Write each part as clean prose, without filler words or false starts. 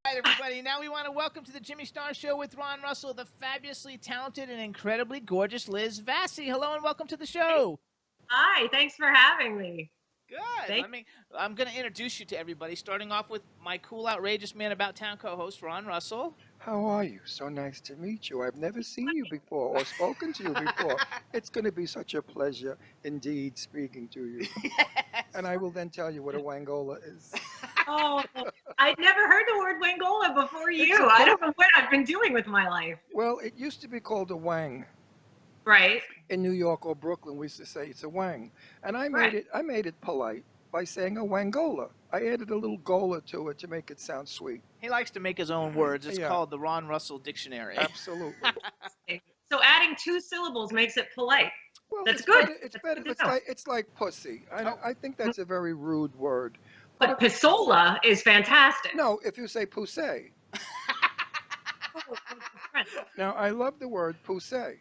Everybody, now we want to welcome to the Jimmy Star Show with Ron Russell, the fabulously talented and incredibly gorgeous Liz Vassey. Hello and welcome to the show. Hi, thanks for having me. Good. I'm going to introduce you to everybody, starting off with my cool, outrageous man about town co-host, Ron Russell. How are you? So nice to meet you. I've never seen you before or spoken to you before. It's going to be such a pleasure indeed speaking to you. Yes. And I will then tell you what a wangola is. Oh, I'd never heard the word wangola before you. I don't know what I've been doing with my life. Well, it used to be called a wang. Right. In New York or Brooklyn, we used to say it's a wang. And I made it polite by saying a wangola. I added a little gola to it to make it sound sweet. He likes to make his own words. It's called the Ron Russell Dictionary. Absolutely. So adding 2 syllables makes it polite. Well, That's good. It's better. It's like pussy. I think that's a very rude word. But pistola is fantastic. No, if you say poussey. Now, I love the word poussey.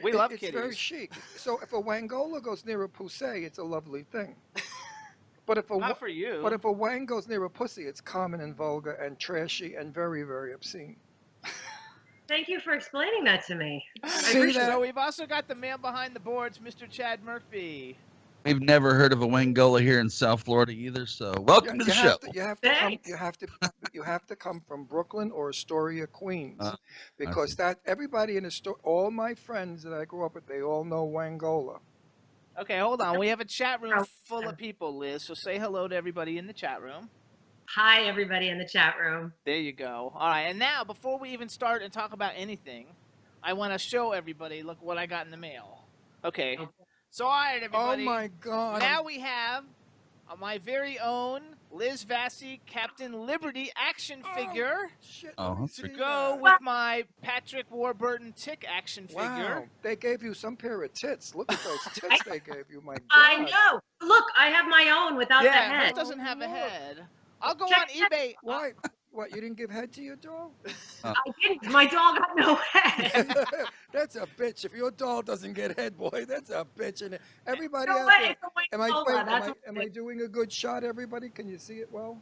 We love it's kitties. It's very chic. So if a wangola goes near a poussey, it's a lovely thing. But if Not for you. But if a wang goes near a pussy, it's common and vulgar and trashy and very, very obscene. Thank you for explaining that to me. See that? So we've also got the man behind the boards, Mr. Chad Murphy. We've never heard of a wangola here in South Florida either, so welcome to the show. You have to come from Brooklyn or Astoria, Queens, because everybody in Astoria, all my friends that I grew up with, they all know wangola. Okay, hold on. We have a chat room full of people, Liz. So say hello to everybody in the chat room. Hi, everybody in the chat room. There you go. All right, and now before we even start and talk about anything, I want to show everybody. Look what I got in the mail. Okay. So, all right, everybody. Oh, my God. Now we have my very own Liz Vassey Captain Liberty action figure to go with my Patrick Warburton Tick action figure. Wow, they gave you some pair of tits. Look at those tits they gave you, my God. I know. Look, I have my own without the head. Yeah, doesn't have a head. I'll go on eBay. Why? What, you didn't give head to your dog? I didn't. My dog got no head. That's a bitch. If your dog doesn't get head, boy, that's a bitch. And everybody No, out there, am am I doing a good shot, everybody? Can you see it well?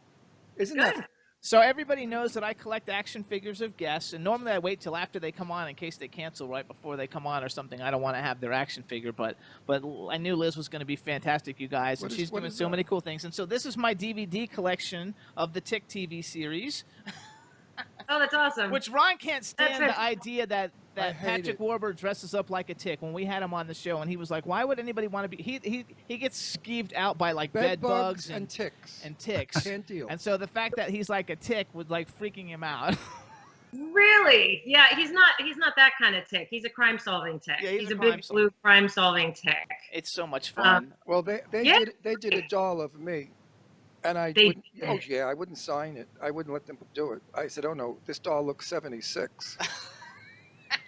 Isn't Good. that... So everybody knows that I collect action figures of guests, and normally I wait till after they come on in case they cancel right before they come on or something. I don't want to have their action figure, but I knew Liz was going to be fantastic, you guys, and she's doing so many cool things. And so this is my DVD collection of the Tick TV series. Oh, that's awesome. Which Ron can't stand the idea that Patrick it. Warburton dresses up like a tick. When we had him on the show, and he was like, "Why would anybody want to be?" He gets skeeved out by like bed bugs and ticks. Can't deal. And so the fact that he's like a tick was like freaking him out. Really? Yeah, he's not that kind of tick. He's a crime-solving tick. Yeah, he's a big blue crime-solving tick. It's so much fun. Well, they did a doll of me. And I wouldn't sign it. I wouldn't let them do it. I said, "Oh no, this doll looks 76."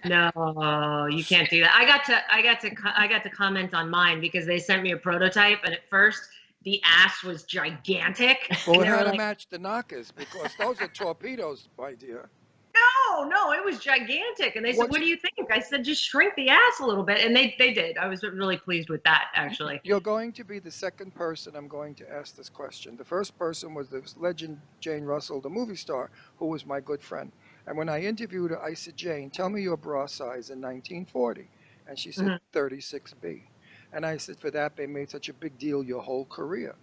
No, you can't do that. I got to comment on mine because they sent me a prototype, and at first the ass was gigantic. Well, it had to match the knockers because those are torpedoes, my dear. No, it was gigantic. And they said, "What do you think?" I said, "Just shrink the ass a little bit." And they did. I was really pleased with that, actually. You're going to be the second person I'm going to ask this question. The first person was the legend Jane Russell, the movie star, who was my good friend. And when I interviewed her, I said, "Jane, tell me your bra size in 1940. And she said, 36B. And I said, "For that, they made such a big deal your whole career."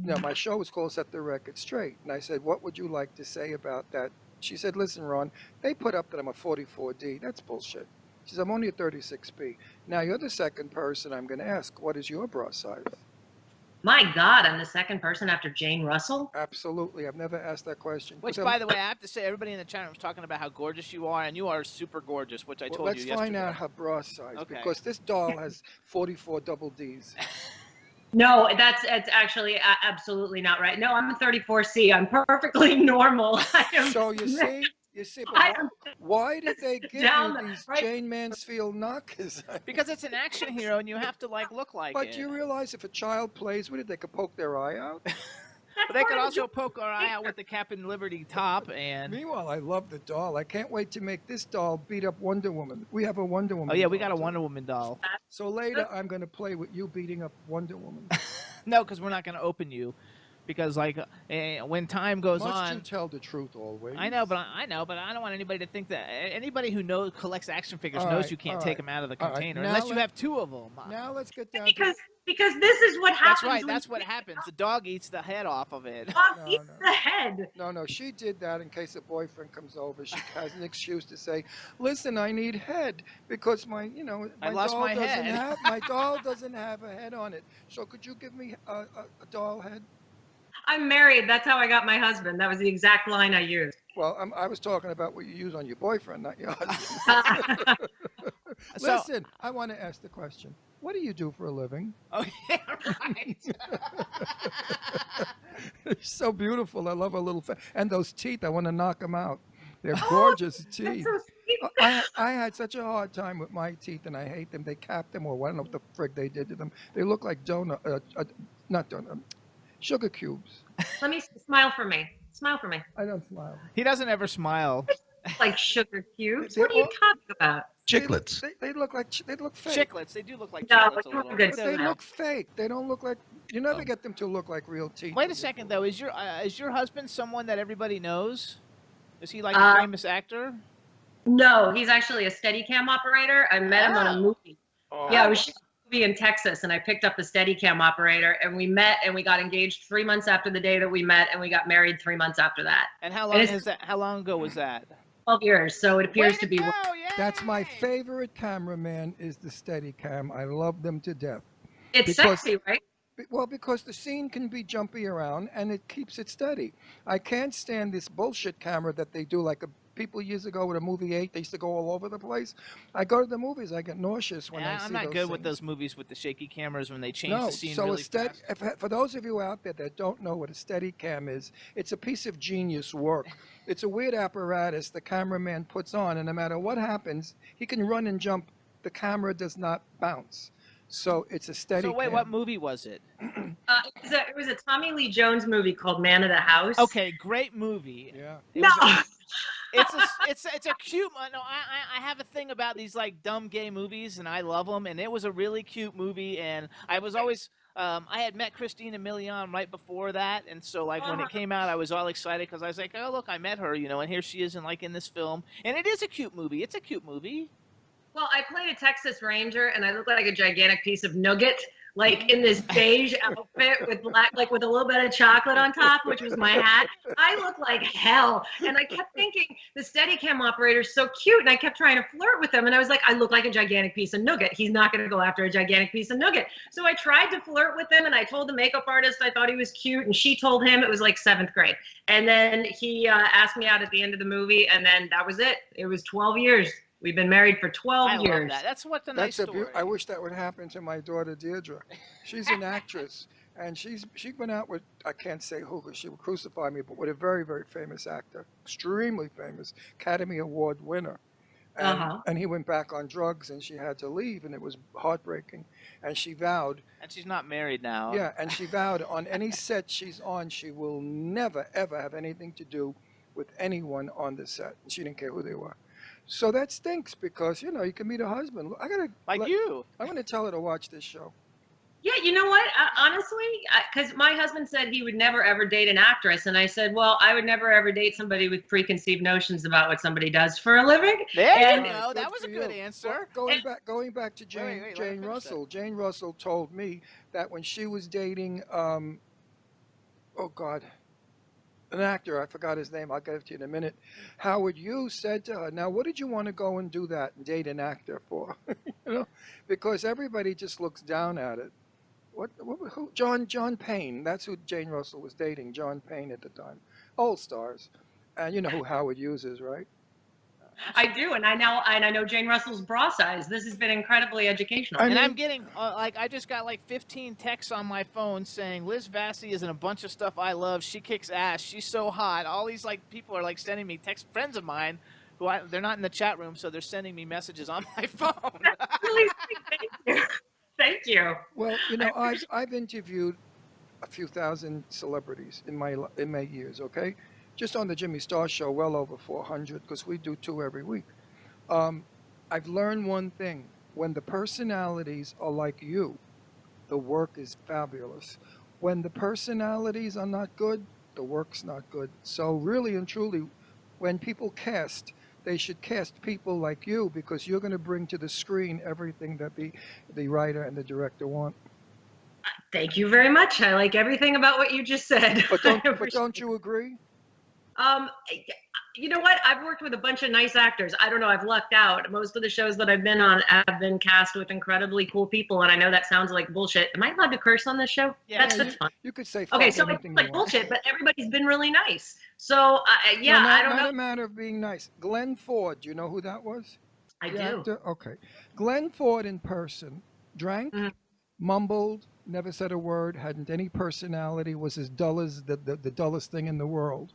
Now, my show was called Set the Record Straight. And I said, "What would you like to say about that?" She said, "Listen, Ron, they put up that I'm a 44D. That's bullshit." She said, "I'm only a 36B. Now, you're the second person I'm going to ask. What is your bra size?" My God, I'm the second person after Jane Russell? Absolutely. I've never asked that question. Which, by the way, I have to say, everybody in the chat room was talking about how gorgeous you are, and you are super gorgeous, which I told you yesterday. Let's find out her bra size, because this doll has 44 double Ds. No, it's actually absolutely not right. No, I'm a 34C. I'm perfectly normal. So you see, but why did they give you these Jane Mansfield knockers? Because it's an action hero, and you have to look like it. But do you realize if a child plays with it, they could poke their eye out? But they could also poke our eye out with the Captain Liberty top. And Meanwhile, I love the doll. I can't wait to make this doll beat up Wonder Woman. We have a Wonder Woman. oh yeah, we doll, got a too. Wonder Woman doll. So later, I'm going to play with you beating up Wonder Woman. No, because we're not going to open you, because like when time goes Must on. you tell the truth always? I know, but I don't want anybody to think that anybody who collects action figures knows you can't take them out of the container unless you have two of them. Now let's get down because this is what happens. That's right. That's what happens. The dog eats the head off of it. Dog eats the head. No, she did that in case a boyfriend comes over. She has an excuse to say, "Listen, I need head because my doll doesn't have a head on it. So could you give me a doll head?" I'm married. That's how I got my husband. That was the exact line I used. Well, I was talking about what you use on your boyfriend, not your husband. Listen, I want to ask the question. What do you do for a living? Oh, yeah, right. It's so beautiful. I love her little face. And those teeth, I want to knock them out. They're gorgeous teeth. So I had such a hard time with my teeth, and I hate them. They capped them, or I don't know what the frig they did to them. They look like sugar cubes. Let me smile for me. Smile for me. I don't smile. He doesn't ever smile. Like sugar cubes. What are you talking about? Chiclets. They look fake. Chiclets. They do look like No, chiclets a you little. look good. But they look fake. They don't look like. You never get them to look like real teeth. Wait a second, though. Is your husband someone that everybody knows? Is he like a famous actor? No, he's actually a Steadicam operator. I met him on a movie. Yeah, I was shooting a movie in Texas, and I picked up the Steadicam operator, and we met, and we got engaged 3 months after the day that we met, and we got married 3 months after that. And how long is that? How long ago was that? 12 years, so it appears to be. Yeah. That's my favorite cameraman is the Steadicam. I love them to death. It's sexy, right? Well, because the scene can be jumpy around and it keeps it steady. I can't stand this bullshit camera that they do like people years ago with a movie 8. They used to go all over the place. I go to the movies, I get nauseous when I see those I'm not good with things. those movies with the shaky cameras when they change the scene really fast. For those of you out there that don't know what a Steadicam is, it's a piece of genius work. It's a weird apparatus the cameraman puts on, and no matter what happens, he can run and jump. The camera does not bounce. So it's a Steadicam. So wait, what movie was it? It was a Tommy Lee Jones movie called Man of the House. Okay, great movie. Yeah. It's a cute. No, I have a thing about these like dumb gay movies, and I love them. And it was a really cute movie, and I was always. I had met Christina Milian right before that, and so like when it came out, I was all excited because I was like, oh look, I met her, and here she is in this film, and it is a cute movie. It's a cute movie. Well, I played a Texas Ranger, and I look like a gigantic piece of nougat, like in this beige outfit with black, like with a little bit of chocolate on top, which was my hat. I look like hell. And I kept thinking the Steadicam operator's so cute, and I kept trying to flirt with him. And I was like, I look like a gigantic piece of nougat. He's not going to go after a gigantic piece of nougat. So I tried to flirt with him, and I told the makeup artist I thought he was cute, and she told him. It was like 7th grade. And then he asked me out at the end of the movie, and then that was it. It was 12 years. We've been married for 12 years. Love that. That's what's a nice story. I wish that would happen to my daughter Deirdre. She's an actress, and she went out with, I can't say who because she would crucify me, but with a very, very famous actor, extremely famous, Academy Award winner. And he went back on drugs, and she had to leave, and it was heartbreaking. And she vowed. And she's not married now. Yeah, and she vowed on any set she's on, she will never, ever have anything to do with anyone on the set. She didn't care who they were. So that stinks because, you can meet a husband. I'm going to tell her to watch this show. Yeah, you know what? Honestly, because my husband said he would never, ever date an actress. And I said, well, I would never, ever date somebody with preconceived notions about what somebody does for a living. There you go. That was a good answer. Well, going back to Jane Russell. Jane Russell told me that when she was dating, an actor, I forgot his name, I'll get it to you in a minute. Howard Hughes said to her, now what did you want to go and do that and date an actor for? Because everybody just looks down at it. Who? John Payne, that's who Jane Russell was dating, John Payne at the time. Old stars. And you know who Howard Hughes is, right? I do, and I know Jane Russell's bra size. This has been incredibly educational. I'm getting I just got like 15 texts on my phone saying Liz Vassey is in a bunch of stuff I love. She kicks ass. She's so hot. All these people are sending me text. Friends of mine who they're not in the chat room, so they're sending me messages on my phone. That's really sweet. Thank you. Well, I've interviewed a few thousand celebrities in my years. Okay, just on the Jimmy Star Show, well over 400 because we do 2 every week. Um, I've learned one thing: when the personalities are like you, the work is fabulous. When the personalities are not good, the work's not good. So really and truly, when people cast, they should cast people like you because you're going to bring to the screen everything that the writer and the director want. Thank you very much. I like everything about what you just said. But don't you agree? Um, you know what? I've worked with a bunch of nice actors. I don't know. I've lucked out. Most of the shows that I've been on have been cast with incredibly cool people, and I know that sounds like bullshit. Am I allowed to curse on this show? Yeah, That's fine. You could say Okay, fuck so it's anything you like want. bullshit, but everybody's been really nice. So yeah, No, I don't not know. a matter of being nice. Glenn Ford, do you know who that was? I The do. actor? Okay. Glenn Ford in person drank, Mhm. mumbled, never said a word, hadn't any personality, was as dull as the dullest thing in the world.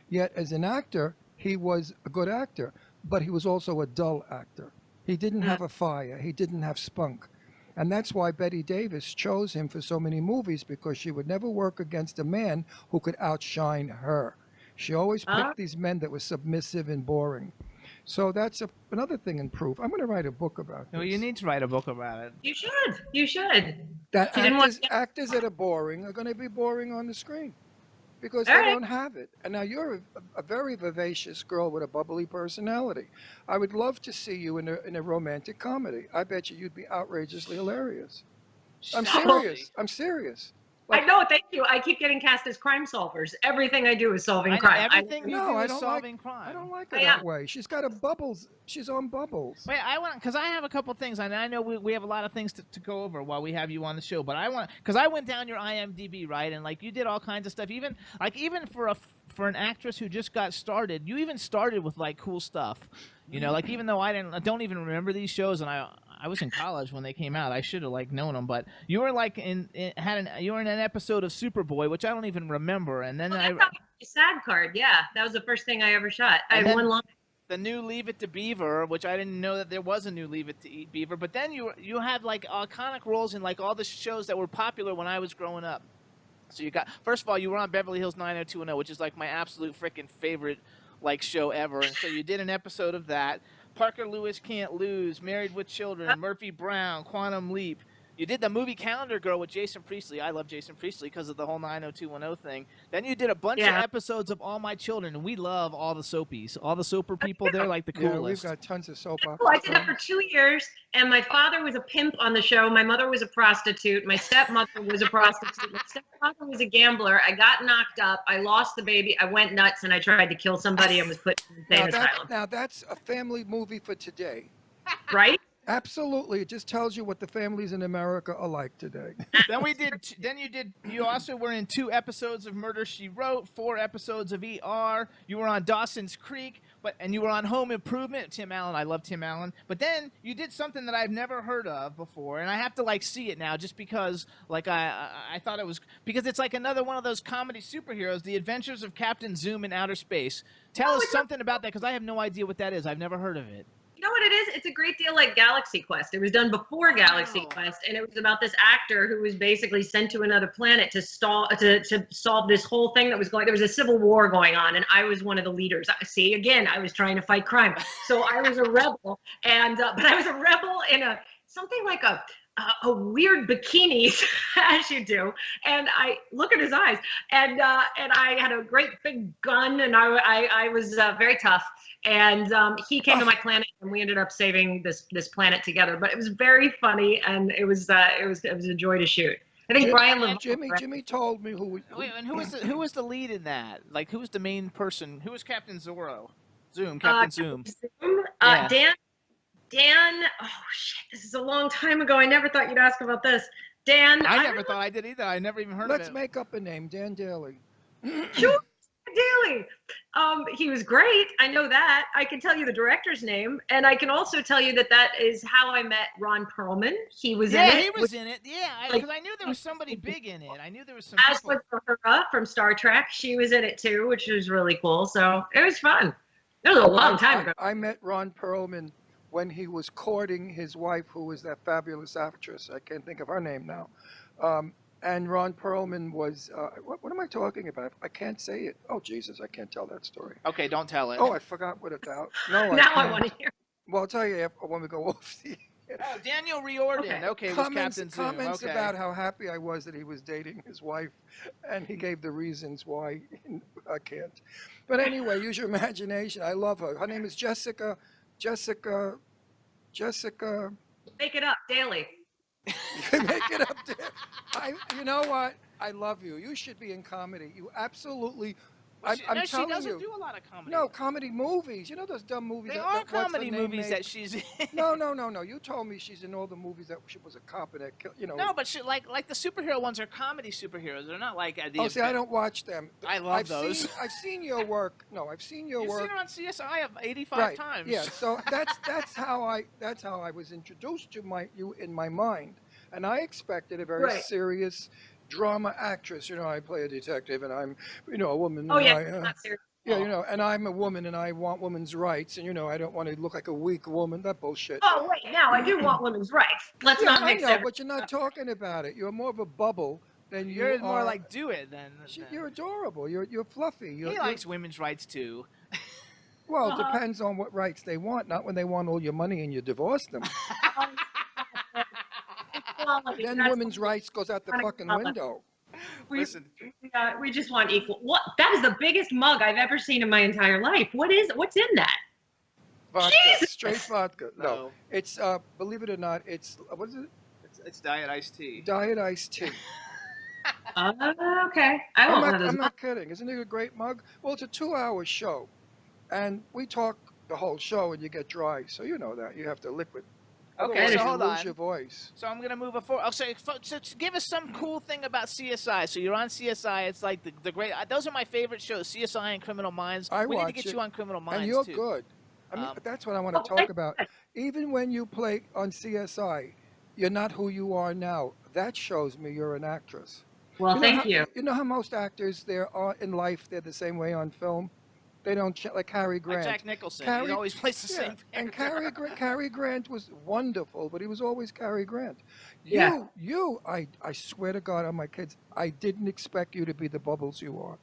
Yet as an actor, he was a good actor, but he was also a dull actor. He didn't Mm. have a fire, he didn't have spunk. And that's why Betty Davis chose him for so many movies because she would never work against a man who could outshine her. She always Uh, picked these men that were submissive and boring. So that's another thing in proof. I'm going to write a book about No, this. you need to write a book about it. you should. You should. That She didn't want actors that are boring are going to be boring on the screen because All they right. don't have it. And now you're a very vivacious girl with a bubbly personality. I would love to see you in a romantic comedy. I bet you'd be outrageously hilarious. I'm serious. I'm serious. I Like, know. Thank you. I keep getting cast as crime solvers. Everything I do is solving I know crime. everything you no, do I is don't solving like. crime. I don't like her I that am. way. She's got a bubbles. She's on bubbles. Wait, I want because I have a couple things, and I know we have a lot of things to go over while we have you on the show. But I want because I went down your IMDb, right, and like you did all kinds of stuff. Even for an actress who just got started, you even started with like cool stuff. You know, like even though I don't even remember these shows, and I was in college when they came out. I should have like known them, but you were like you were in an episode of Superboy, which I don't even remember, and then Well, that's how a SAG card. Yeah, that was the first thing I ever shot. I And had then- one line. the new Leave It to Beaver, which I didn't know that there was a new Leave It to Beaver. But then you had like iconic roles in like all the shows that were popular when I was growing up. So you got first of all, you were on Beverly Hills 90210, which is like my absolute freaking favorite like show ever. And so you did an episode of that. Parker Lewis Can't Lose, Married with Children, Murphy Brown, Quantum Leap. You did the movie Calendar Girl with Jason Priestley. I love Jason Priestley because of the whole 90210 thing. Then you did a bunch of episodes of All My Children, and we love all the soapies. All the soaper people, they're like the Yeah, coolest. we've got tons of soap Well, I operas. did that for 2 years, and my father was a pimp on the show. My mother was a prostitute. My stepmother was a prostitute. My stepfather was a gambler. I got knocked up. I lost the baby. I went nuts, and I tried to kill somebody and was put in the insane asylum. Now that's a family movie for today. Right? Absolutely, it just tells you what the families in America are like today. Then we did. Then you also were in 2 episodes of Murder She Wrote, 4 episodes of ER. You were on Dawson's Creek, and you were on Home Improvement. Tim Allen, I love Tim Allen. But then you did something that I've never heard of before, and I have to like see it now, just because like I thought it was because it's like another one of those comedy superheroes, The Adventures of Captain Zoom in Outer Space. Tell us something about that because I have no idea what that is. I've never heard of it. You know what it is? It's a great deal like Galaxy Quest. It was done before Galaxy Quest, and it was about this actor who was basically sent to another planet to solve this whole thing that was going. There was a civil war going on, and I was one of the leaders. See, again, I was trying to fight crime, so I was a rebel, and but I was a rebel in something like a weird bikini, as you do, and I look at his eyes, and I had a great big gun, and I was very tough, and he came to my planet, and we ended up saving this planet together. But it was very funny, and it was a joy to shoot. I think Jimmy told me who. Wait, and who was the lead in that? Like, who was the main person? Who was Captain Zorro? Captain Zoom. Yeah. Dan, oh shit, this is a long time ago. I never thought you'd ask about this. Dan. I never thought I did either. I never even heard of it. Let's make up a name, Dan Daly. Sure, Daly. He was great. I know that. I can tell you the director's name, and I can also tell you that is how I met Ron Perlman. He was in it. Yeah, he was in it. Yeah, because I knew there was somebody big in it. I knew there was some. As was Uhura from Star Trek. She was in it too, which was really cool. So it was fun. It was a long time ago. I met Ron Perlman when he was courting his wife, who was that fabulous actress. I can't think of her name now. and Ron Perlman was, what am I talking about? I can't say it. Oh, Jesus, I can't tell that story. Okay, don't tell it. Oh, I forgot what it's out. No, I Now I can't. want to hear. Well, I'll tell you when we go off the Oh, Daniel Riordan. Okay, was Captain Zoom. comments Okay. about how happy I was that he was dating his wife, and he gave the reasons why I can't. But anyway, use your imagination. I love her. Her name is Jessica. Jessica. Make it up daily. Make it up there. You know what? I love you. You should be in comedy. You absolutely. I'm no, she telling doesn't you. do a lot of comedy. No, comedy movies. You know those dumb movies. They that, are that, what's comedy her name movies made? that she's in. No. You told me she's in all the movies that she was a cop and that No, but she, like the superhero ones are comedy superheroes. They're not like the. Oh, see, I don't watch them. I love those. I've seen your work. No, I've seen your You've work. seen her on CSI 85 Right. times. Yeah. So that's how I was introduced to you in my mind, and I expected a very Right. serious drama actress. You know, I play a detective, and I'm a woman. Oh and yeah, I, not serious. yeah, and I'm a woman, and I want women's rights, and I don't want to look like a weak woman. That bullshit. Oh wait, now I do want women's rights. Let's Yeah, not I mix know, everything but you're not up. talking about it. You're more of a bubble than you You're more are. like do it than. You're adorable. You're fluffy. He likes women's rights too. Well, it Uh-huh. depends on what rights they want, not when they want all your money and you divorce them. Equality, Then that's women's what rights goes out the fucking window. Listen, we just want equal. What? That is the biggest mug I've ever seen in my entire life. What's in that? Vodka, Jesus! straight vodka. No, No. it's believe it or not, it's what is it? it's diet iced tea. Diet iced tea. Okay. I want one of those. I'm not kidding. Isn't it a great mug? Well, it's a 2-hour show, and we talk the whole show, and you get dry, so you know that you have to liquid. Okay, Otherwise so you hold lose on. your voice. So I'm gonna move it forward. Oh, so give us some cool thing about CSI. So you're on CSI. It's like the great. Those are my favorite shows. CSI and Criminal Minds. I We need to watch get it, you on Criminal Minds And you're too. good. I mean, Um, that's what I want to talk about. Even when you play on CSI, you're not who you are now. That shows me you're an actress. Well, thank you. You know how most actors there are in life, they're the same way on film? They don't like Cary Grant. Like Jack Nicholson. Cary- he always plays the same And character. Cary Grant was wonderful, but he was always Cary Grant. Yeah. I swear to God on my kids, I didn't expect you to be the bubbles you are.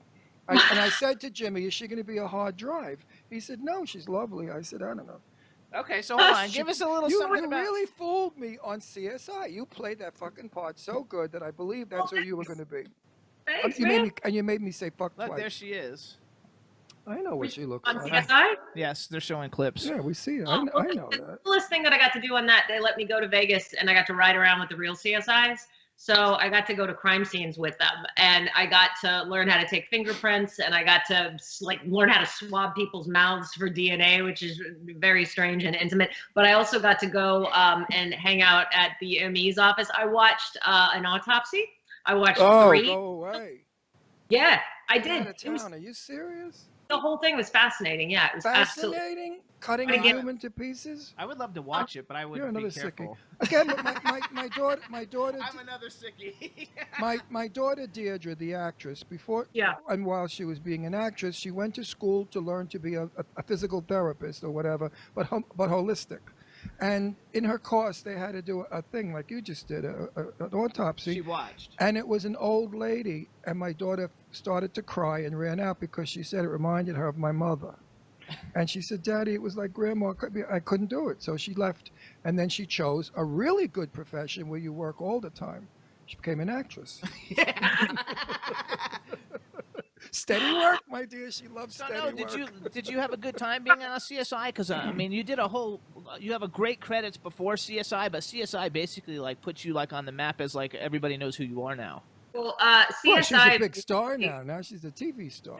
And I said to Jimmy, is she going to be a hard drive? He said, no, she's lovely. I said, I don't know. Okay, so hold on. Give us a little You something about. really fooled me on CSI. You played that fucking part so good that I believe that's who you were going to be. Thanks, You man. made me say fuck Look, twice. there she is. I know what she looks On like. CSI? Yes, they're showing clips. Yeah, we see it. Oh, I know the that. coolest thing that I got to do on that, they let me go to Vegas and I got to ride around with the real CSIs. So I got to go to crime scenes with them, and I got to learn how to take fingerprints, and I got to learn how to swab people's mouths for DNA, which is very strange and intimate. But I also got to go and hang out at the ME's office. I watched an autopsy. I watched 3. Go away. Yeah, I Get did. out of It was, town. Are you serious? the whole thing was fascinating. Yeah, it was absolutely. Fascinating? Cutting a Again- human to pieces? I would love to watch it, but I You're wouldn't another be careful. sickie. Again, my daughter, I'm another sickie. my daughter Deirdre, the actress, before Yeah. and while she was being an actress, she went to school to learn to be a physical therapist or whatever, but holistic. And in her course, they had to do a thing like you just did, an autopsy. She watched. And it was an old lady, and my daughter started to cry and ran out because she said it reminded her of my mother. And she said, Daddy, it was like Grandma. I couldn't do it. So she left, and then she chose a really good profession where you work all the time. She became an actress. Steady work, my dear. She loves So steady no, work. did you have a good time being on a CSI? Because I mean, you have a great credits before CSI, but CSI basically like puts you like on the map as like everybody knows who you are now. Well, CSI. Well, she's a big star now. Now she's a TV star.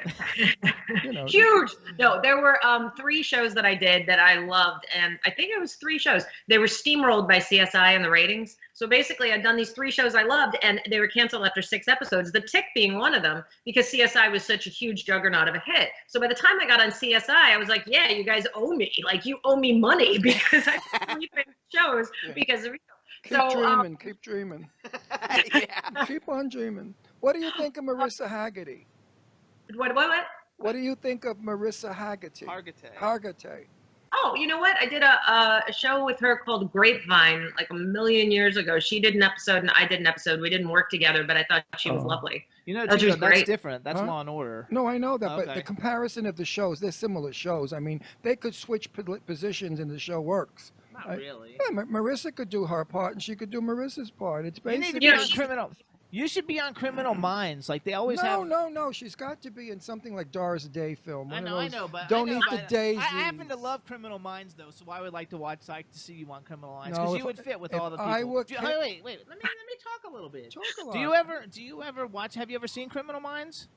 You know, Huge. No, there were 3 shows that I did that I loved, and I think it was 3 shows. They were steamrolled by CSI in the ratings. So basically, I'd done these 3 shows I loved, and they were canceled after 6 episodes. The Tick being one of them, because CSI was such a huge juggernaut of a hit. So by the time I got on CSI, I was like, yeah, you guys owe me. Like, you owe me money because I did 3 big shows because of you. keep dreaming, keep dreaming. Yeah. Keep on dreaming. What do you think of Marissa Haggerty? What? What do you think of Marissa Haggerty? Hargitay. Hargitay. Oh, you know what? I did a show with her called Grapevine like a million years ago. She did an episode and I did an episode. We didn't work together, but I thought she was lovely. You know, She Gino, was that's great. different. That's Huh? Law and Order. No, I know that, Oh, but okay. the comparison of the shows, they're similar shows. I mean, they could switch positions and the show works. Not really. Yeah, Marissa could do her part and she could do Marissa's part. It's You need to basically. be You know, on Criminal. You should be on Criminal Minds. Like they always have. No. She's got to be in something like Doris Day film. I One of know, those but Don't I know, eat the but daisies. I happen to love Criminal Minds though, so I would like to see you on Criminal Minds No, because if you would fit with if all the people. I were Wait. Let me talk a little bit. Talk a lot. Do you ever watch? Have you ever seen Criminal Minds?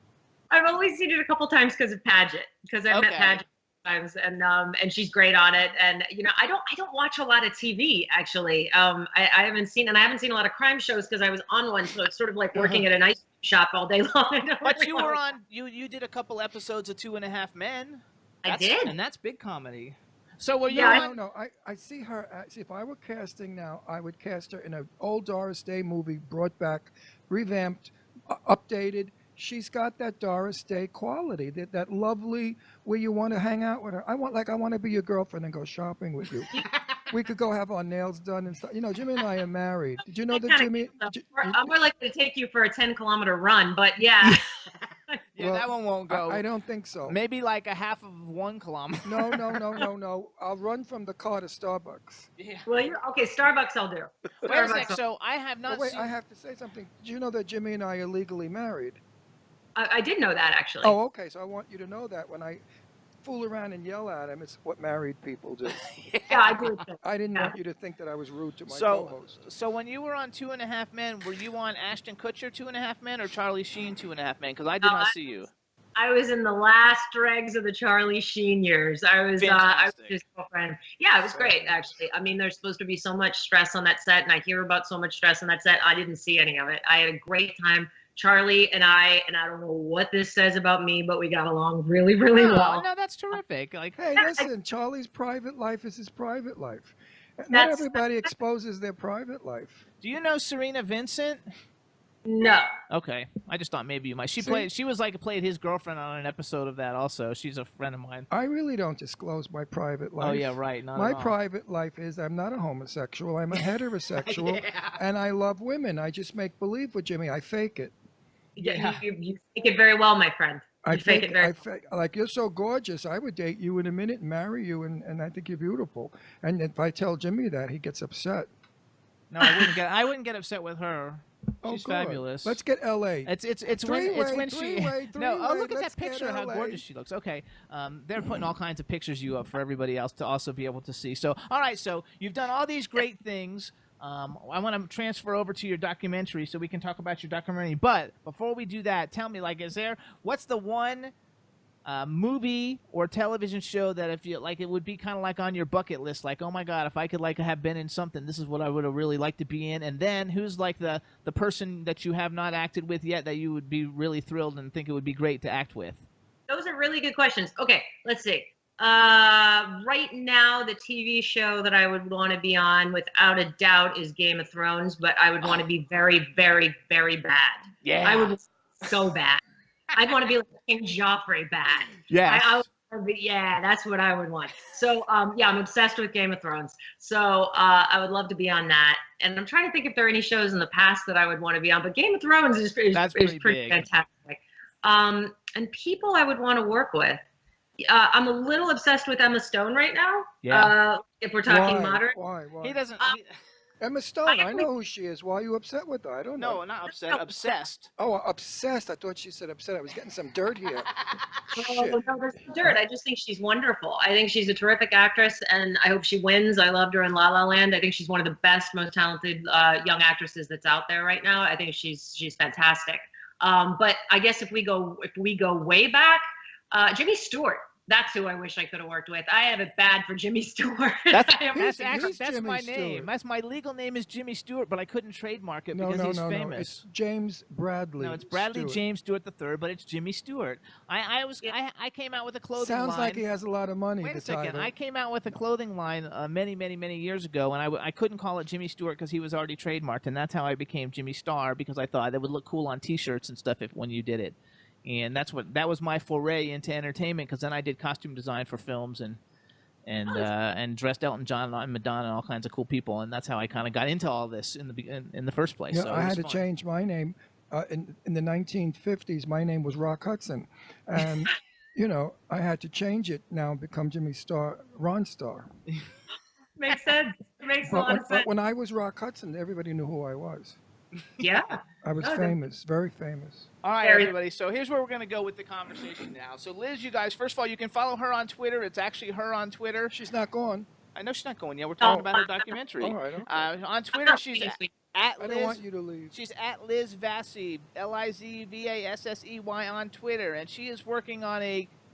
I've only seen it a couple times because of Paget, because I met Okay. Paget times, and she's great on it. And you know, I don't watch a lot of TV actually. I haven't seen a lot of crime shows because I was on one, so it's sort of like working at an ice cream shop all day long. I don't But really you wanna- were on. You did a couple episodes of 2.5 Men. I did. and that's big comedy. So were you Yeah, on? No. I see her. See, if I were casting now, I would cast her in an old Doris Day movie, brought back, revamped, updated. She's got that Doris Day quality, that lovely where you want to hang out with her. I want to be your girlfriend and go shopping with you. We could go have our nails done and stuff. You know, Jimmy and I are married. Did you know that Jimmy? I'm more likely to take you for a 10-kilometer run, but yeah. Yeah, Well, that one won't go. I don't think so. Maybe like a half of 1 kilometer. No. I'll run from the car to Starbucks. Yeah. Well, okay. Starbucks, I'll do. Wait a Starbucks, sec. So I have not But wait, seen. I have to say something. Do you know that Jimmy and I are legally married? I did know that actually. Oh, okay. So I want you to know that when I fool around and yell at him, it's what married people do. Yeah, I do. I didn't Yeah. want you to think that I was rude to my So, co-host. so when you were on 2.5 Men, were you on Ashton Kutcher 2.5 Men or Charlie Sheen 2.5 Men? Because I did not see you. I was in the last dregs of the Charlie Sheen years. I was Fantastic. his girlfriend. Yeah, it was great actually. I mean, there's supposed to be so much stress on that set, and I hear about so much stress on that set. I didn't see any of it. I had a great time. Charlie and I don't know what this says about me, but we got along really, really Oh, well. no, that's terrific. Like, Hey, listen, Charlie's private life is his private life. Not That's- everybody exposes their private life. do you know Serena Vincent? No. Okay, I just thought maybe you might. See? She played his girlfriend on an episode of that. Also, she's a friend of mine. I really don't disclose my private life. Oh yeah, right. Not My at all. privit life is I'm not a homosexual. I'm a heterosexual, and I love women. I just make believe with Jimmy. I fake it. Yeah. You fake it very well, my friend. I You fake it very like you're so gorgeous. I would date you in a minute and marry you, and I think you're beautiful. And if I tell Jimmy that, he gets upset. No, I wouldn't get upset with her. She's good. fabulous. Let's get L.A. It's when Three-way, she three-way, no. Oh, look three-way, at let's that get picture. How LA. gorgeous she looks. Okay, they're putting all kinds of pictures of you up for everybody else to also be able to see. So, all right. So you've done all these great things. I want to transfer over to your documentary so we can talk about your documentary. But before we do that, tell me, what's the one movie or television show that if you like, it would be kind of like on your bucket list, like, oh my God, if I could like have been in something, this is what I would have really liked to be in. And then who's like the person that you have not acted with yet that you would be really thrilled and think it would be great to act with? Those are really good questions. Okay, let's see. Right now, the TV show that I would want to be on, without a doubt, is Game of Thrones. But I would want to be very, very, very bad. Yeah. I would be so bad. I'd want to be like King Joffrey bad. Yes. Yeah, that's what I would want. So, yeah, I'm obsessed with Game of Thrones. So, I would love to be on that. And I'm trying to think if there are any shows in the past that I would want to be on. But Game of Thrones is pretty pretty big. fantastic. And people I would want to work with. I'm a little obsessed with Emma Stone right now. Yeah. If we're talking Why? modern. Why? He doesn't. Emma Stone. I know who she is. Why are you upset with her? I don't know. No, not upset. Obsessed. Oh, obsessed. I thought she said upset. I was getting some dirt here. Shit. No, there's no dirt. I just think she's wonderful. I think she's a terrific actress, and I hope she wins. I loved her in La La Land. I think she's one of the best, most talented young actresses that's out there right now. I think she's fantastic. But I guess if we go way back, Jimmy Stewart. That's who I wish I could have worked with. I have it bad for Jimmy Stewart. That's He's my Jimmy name. Stewart. That's my legal name is Jimmy Stewart, but I couldn't trademark it No, because no, he's no, no. famous. It's James Bradley. No, it's Bradley Stewart. James Stewart III, but it's Jimmy Stewart. I came out with a clothing Sounds line. like he has a lot of money. Wait the a second. title. I came out with a clothing line many years ago, and I couldn't call it Jimmy Stewart because he was already trademarked, and that's how I became Jimmy Star because I thought it would look cool on T-shirts and stuff when you did it. And that was my foray into entertainment because then I did costume design for films and dressed Elton John and Madonna and all kinds of cool people, and that's how I kind of got into all this in the first place. Yeah, so I had to fun. change my name. In the 1950s, my name was Rock Hudson, and I had to change it now and become Jimmy Star, Ron Star. Makes sense. Makes a lot of sense. But when I was Rock Hudson, everybody knew who I was. Yeah. I was famous, very famous. All right, everybody. So here's where we're going to go with the conversation now. So Liz, you guys, first of all, you can follow her on Twitter. It's actually her on Twitter. She's not gone. I know she's not going yet. We're talking about her documentary. All right. Okay. On Twitter, she's at Liz. I don't want you to leave. She's at Liz Vassey, Lizvassey on Twitter, and she is working on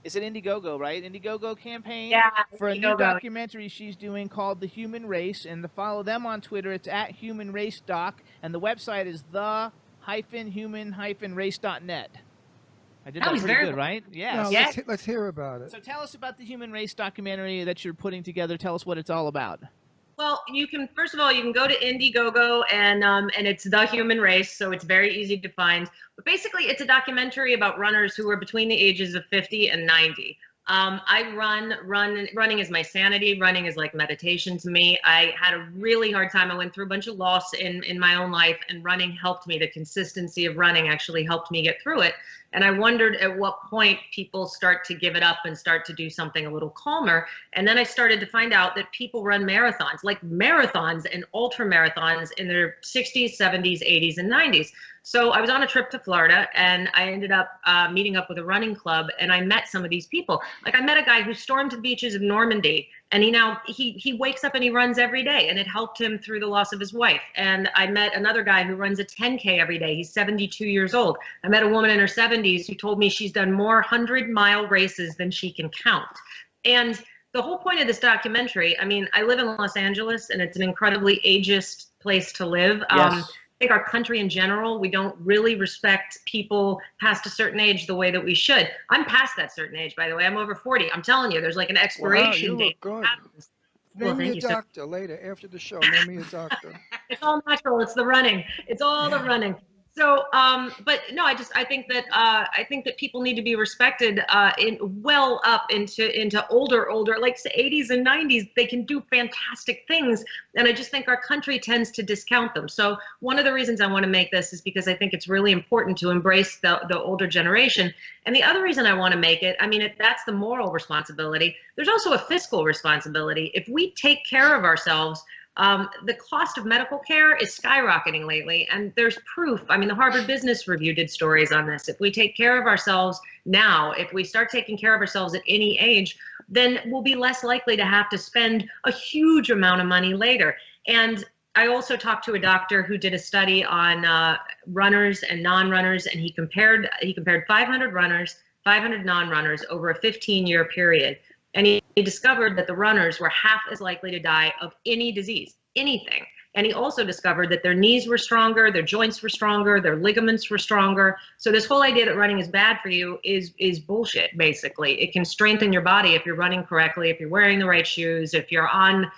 is it Indiegogo, right? Indiegogo campaign for a new documentary she's doing called The Human Race. And to follow them on Twitter, it's at Human Race Doc, and the website is the-human-race.net. I did that pretty good, right? Yeah. Let's hear about it. So tell us about the Human Race documentary that you're putting together. Tell us what it's all about. Well, first of all, you can go to Indiegogo and it's The Human Race, so it's very easy to find. But basically, it's a documentary about runners who are between the ages of 50 and 90. Running is my sanity. Running is like meditation to me. I had a really hard time. I went through a bunch of loss in my own life, and running helped me. The consistency of running actually helped me get through it. And I wondered at what point people start to give it up and start to do something a little calmer. And then I started to find out that people run marathons, like marathons and ultra marathons in their 60s, 70s, 80s, and 90s. So I was on a trip to Florida, and I ended up meeting up with a running club, and I met some of these people. Like, I met a guy who stormed the beaches of Normandy, and he wakes up and he runs every day, and it helped him through the loss of his wife. And I met another guy who runs a 10K every day. He's 72 years old. I met a woman in her 70s who told me she's done more 100-mile races than she can count. And the whole point of this documentary, I mean, I live in Los Angeles, and it's an incredibly ageist place to live. Yes. I think our country in general, we don't really respect people past a certain age the way that we should. I'm past that certain age, by the way. I'm over 40. I'm telling you, there's like an expiration date. Good. Name me a doctor later after the show. Name me a doctor. It's all natural. It's the running. It's all the running. So, but no, I think that people need to be respected well up into older, like the 80s and 90s. They can do fantastic things, and I just think our country tends to discount them. So one of the reasons I want to make this is because I think it's really important to embrace the older generation. And the other reason I want to make it, I mean, that's the moral responsibility. There's also a fiscal responsibility. If we take care of ourselves, the cost of medical care is skyrocketing lately, and there's proof. I mean, the Harvard Business Review did stories on this. If we take care of ourselves now, if we start taking care of ourselves at any age, then we'll be less likely to have to spend a huge amount of money later. And I also talked to a doctor who did a study on runners and non-runners, and he compared 500 runners, 500 non-runners over a 15-year period. And he discovered that the runners were half as likely to die of any disease, anything. And he also discovered that their knees were stronger, their joints were stronger, their ligaments were stronger. So this whole idea that running is bad for you is bullshit, basically. It can strengthen your body if you're running correctly, if you're wearing the right shoes, if you're on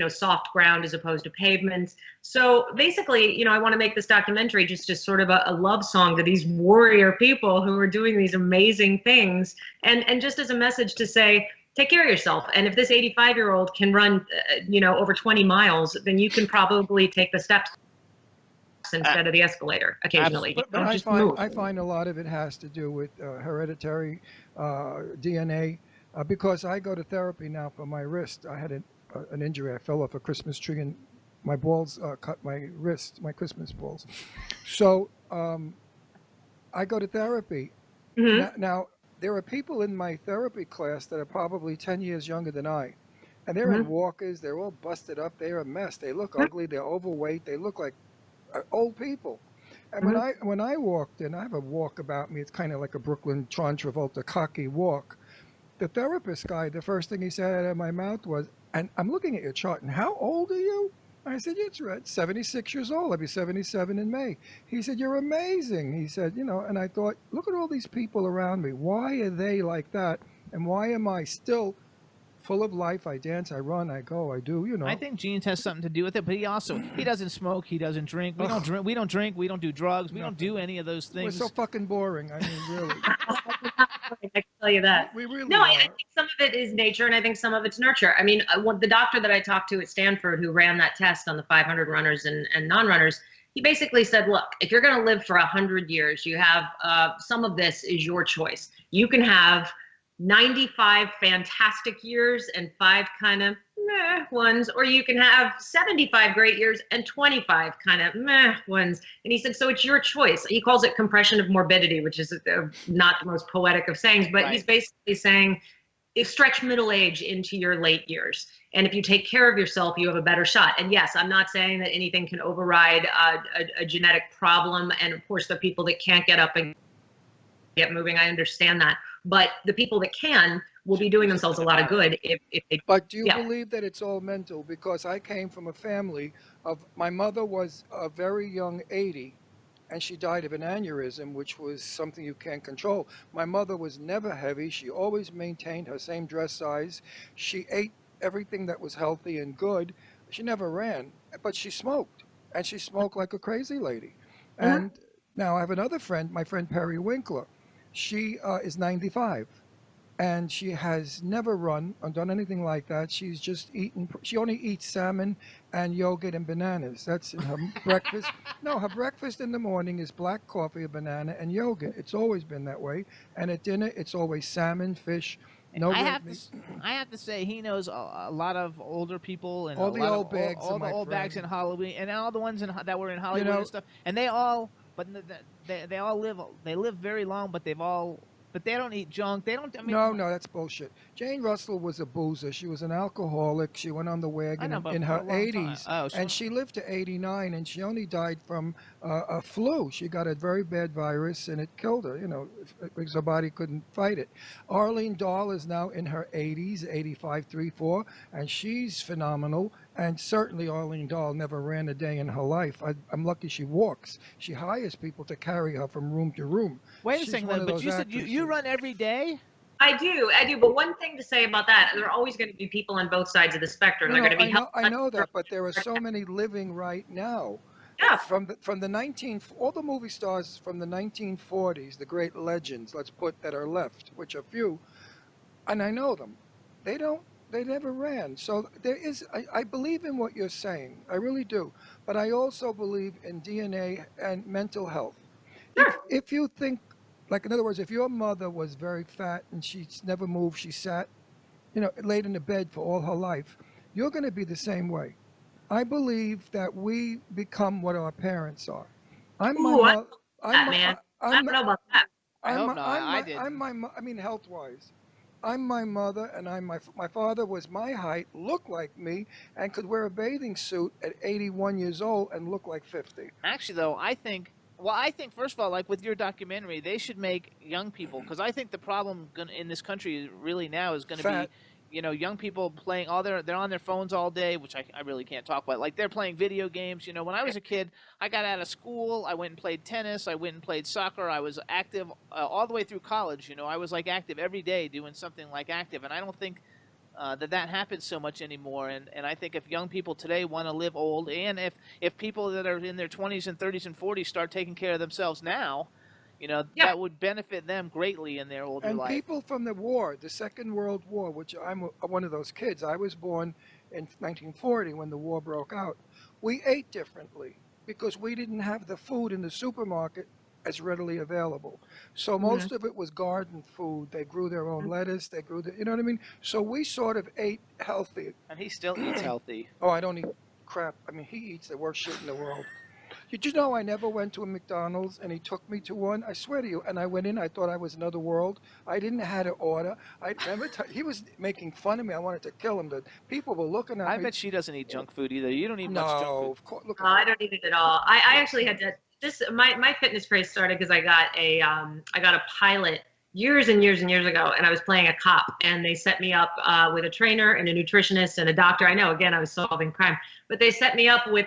soft ground as opposed to pavement. So basically, I want to make this documentary just sort of a love song to these warrior people who are doing these amazing things, and just as a message to say, take care of yourself. And if this 85-year-old can run, over 20 miles, then you can probably take the steps instead of the escalator occasionally. But I find a lot of it has to do with hereditary DNA. Because I go to therapy now for my wrist. I had an injury. I fell off a Christmas tree and my balls cut my wrist, my Christmas balls. So I go to therapy. Mm-hmm. Now, there are people in my therapy class that are probably 10 years younger than I. And they're in walkers. They're all busted up. They're a mess. They look ugly. They're overweight. They look like old people. And when I walked in, I have a walk about me. It's kind of like a Brooklyn John Travolta cocky walk. The therapist guy, the first thing he said out of my mouth was, and I'm looking at your chart, and how old are you? I said, it's red, 76 years old. I'll be 77 in May. He said, you're amazing. He said, and I thought, look at all these people around me. Why are they like that? And why am I still full of life. I dance, I run, I go, I do, you know. I think genes has something to do with it, but he doesn't smoke, he doesn't drink. We don't drink, we don't do drugs, we don't do any of those We're things. so fucking boring. I mean, really. I can tell you that. We really No, are. I think some of it is nature, and I think some of it's nurture. I mean, the doctor that I talked to at Stanford, who ran that test on the 500 runners and non-runners, he basically said, look, if you're going to live for 100 years, you have some of this is your choice. You can have 95 fantastic years and 5 kind of meh ones, or you can have 75 great years and 25 kind of meh ones. And he said, so it's your choice. He calls it compression of morbidity, which is not the most poetic of sayings, but he's basically saying, stretch middle age into your late years. And if you take care of yourself, you have a better shot. And yes, I'm not saying that anything can override a genetic problem. And of course, the people that can't get up and get moving, I understand that. But the people that can will be doing themselves a lot of good if they. But do you believe that it's all mental? Because I came from a family of, my mother was a very young 80, and she died of an aneurysm, which was something you can't control. My mother was never heavy. She always maintained her same dress size. She ate everything that was healthy and good. She never ran, but she smoked, and she smoked like a crazy lady. And now I have another friend, my friend Perry Winkler. She is 95, and she has never run or done anything like that. She's just eaten, she only eats salmon and yogurt and bananas. That's in her breakfast. No, her breakfast in the morning is black coffee, a banana, and yogurt. It's always been that way. And at dinner, it's always salmon, fish, no red meat. I have to say, he knows a lot of older people and All a the lot old of, bags all of the my old bags in friend. Halloween, and all the ones that were in Hollywood know- and stuff. And they all, but they all live very long, but they don't eat junk. They don't. I mean, No, that's bullshit. Jane Russell was a boozer. She was an alcoholic. She went on the wagon know, but in for her a long time. 80s, Oh, and she lived to 89, and she only died from a flu. She got a very bad virus, and it killed her, you know, because her body couldn't fight it. Arlene Dahl is now in her 80s, 85, 3-4, and she's phenomenal. And certainly Arlene Dahl never ran a day in her life. I'm lucky she walks. She hires people to carry her from room to room. wait a She's second, one though, of but those you said you actresses. run every day. I do. But one thing to say about that, there are always going to be people on both sides of the spectrum. No, They're no, going to be I know that, but there are so many living right now. Yeah. From all the movie stars from the 1940s, the great legends, let's put, that are left, which are few, and I know them. They never ran. So there is, I believe in what you're saying. I really do. But I also believe in DNA and mental health. If you think, like, in other words, if your mother was very fat and she's never moved, she sat, you know, laid in the bed for all her life, you're going to be the same way. I believe that we become what our parents are. I'm my Ooh, I mother. that, man. I don't know about that. I hope not. I didn't. I mean, health-wise, I'm my mother, and my father was my height, looked like me, and could wear a bathing suit at 81 years old and look like 50. Actually, though, I think first of all, like with your documentary, they should make young people, because I think the problem in this country really now is going to Fat. be, you know, young people playing they're on their phones all day, which I really can't talk about. Like, they're playing video games. You know, when I was a kid, I got out of school, I went and played tennis, I went and played soccer, I was active all the way through college. You know, I was like active every day doing something like active, and I don't think that happens so much anymore. And I think if young people today want to live old, and if people that are in their 20s and 30s and 40s start taking care of themselves now, you know, that would benefit them greatly in their older And life. people from the war, the Second World War, which I'm one of those kids. I was born in 1940 when the war broke out. We ate differently because we didn't have the food in the supermarket as readily available. So most of it was garden food. They grew their own lettuce. They grew you know what I mean? So we sort of ate healthy. And he still eats healthy. Oh, I don't eat crap. I mean, he eats the worst shit in the world. Did you know I never went to a McDonald's and he took me to one? I swear to you. And I went in, I thought I was another world. I didn't know how to order. I remember he was making fun of me. I wanted to kill him. The people were looking at me. I bet she doesn't eat junk food either. You don't eat much junk No, food. of course. Look No, I don't eat it at all. I actually had to. My fitness craze started because I got a pilot years and years and years ago, and I was playing a cop, and they set me up with a trainer and a nutritionist and a doctor. I know, again, I was solving crime, but they set me up with